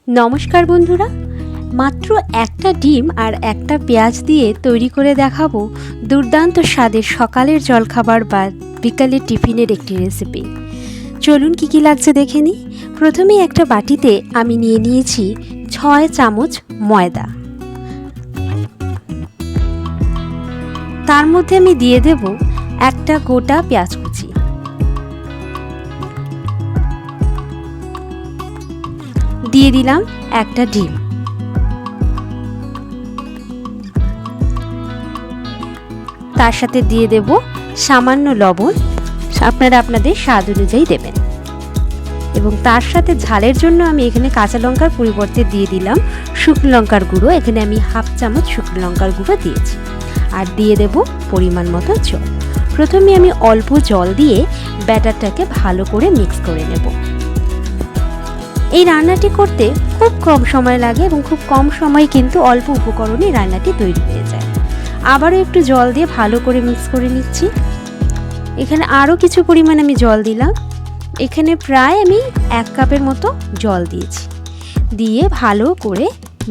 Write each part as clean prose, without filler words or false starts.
নমস্কার বন্ধুরা, মাত্র একটা ডিম আর একটা পেঁয়াজ দিয়ে তৈরি করে দেখাবো দুর্দান্ত স্বাদের সকালের জলখাবার বা বিকালের টিফিনের একটি রেসিপি। চলুন কি কি লাগছে দেখে নিই। প্রথমেই একটা বাটিতে আমি নিয়ে নিয়েছি 6 চামচ ময়দা। তার মধ্যে আমি দিয়ে দেব একটা গোটা পেঁয়াজ কুচি, দিয়ে দিলাম একটা ডিম, তার সাথে দিয়ে দেব সামান্য লবণ, আপনারা আপনাদের স্বাদ অনুযায়ী দেবেন। এবং তার সাথে ঝালের জন্য আমি এখানে কাঁচা লঙ্কার পরিবর্তে দিয়ে দিলাম শুকনো লঙ্কার গুঁড়ো। এখানে আমি হাফ চামচ শুকনো লঙ্কার গুঁড়ো দিয়েছি। আর দিয়ে দেব পরিমাণ মতো জল। প্রথমে আমি অল্প জল দিয়ে ব্যাটারটাকে ভালো করে মিক্স করে নেব। এই রান্নাটি করতে খুব কম সময় লাগে এবং খুব কম সময় কিন্তু অল্প উপকরণে রান্নাটি তৈরি হয়ে যায়। আবারও একটু জল দিয়ে ভালো করে মিক্স করে নিচ্ছি। এখানে আরও কিছু পরিমাণ আমি জল দিলাম। এখানে প্রায় আমি 1 কাপের মতো জল দিয়েছি। দিয়ে ভালো করে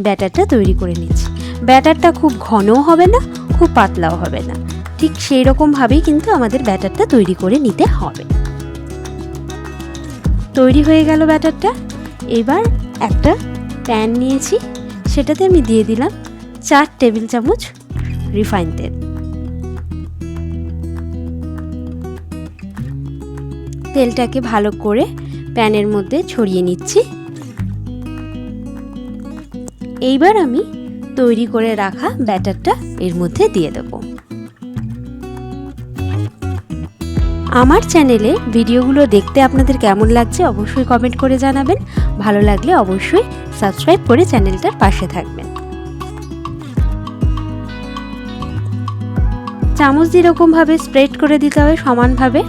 ব্যাটারটা তৈরি করে নিচ্ছি। ব্যাটারটা খুব ঘনও হবে না, খুব পাতলাও হবে না, ঠিক সেই রকমভাবেই কিন্তু আমাদের ব্যাটারটা তৈরি করে নিতে হবে। তৈরি হয়ে গেল ব্যাটারটা। এবার একটা প্যান নিয়েছি, সেটাতে আমি দিয়ে দিলাম 4 টেবিল চামচ রিফাইন তেল। তেলটাকে ভালো করে প্যানের মধ্যে ছড়িয়ে নিচ্ছি। এইবার আমি তৈরি করে রাখা ব্যাটারটা এর মধ্যে দিয়ে দেব। আমার চ্যানেলে ভিডিওগুলো দেখতে আপনাদের কেমন লাগছে অবশ্যই কমেন্ট করে জানাবেন। ভালো লাগলে অবশ্যই সাবস্ক্রাইব করে চ্যানেলটার পাশে থাকবেন। চামচ দিয়ে এরকমভাবে স্প্রেড করে দিতে হবে সমানভাবে।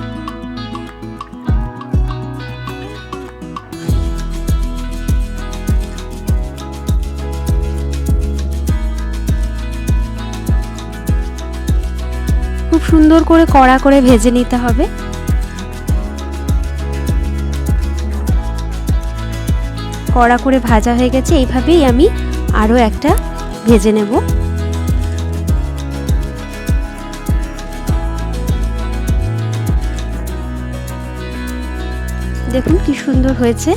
খুব সুন্দর করে কড়া করে ভেজে নিতে হবে। কড়া করে ভাজা হয়ে গেছে। এইভাবেই আমি আরও একটা ভেজে নেব। দেখুন কি সুন্দর হয়েছে।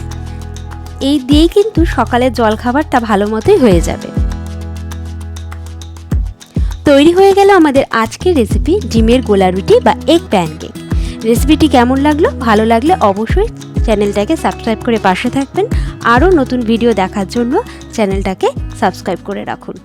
এই দিয়েই কিন্তু সকালের জলখাবারটা ভালো মতোই হয়ে যাবে। তৈরি হয়ে গেল আমাদের আজকের রেসিপি ডিমের গোলা রুটি বা এগ প্যানকেক। রেসিপিটি কেমন লাগলো? ভালো লাগলে অবশ্যই চ্যানেলটাকে সাবস্ক্রাইব করে পাশে থাকবেন। আরও নতুন ভিডিও দেখার জন্য চ্যানেলটাকে সাবস্ক্রাইব করে রাখুন।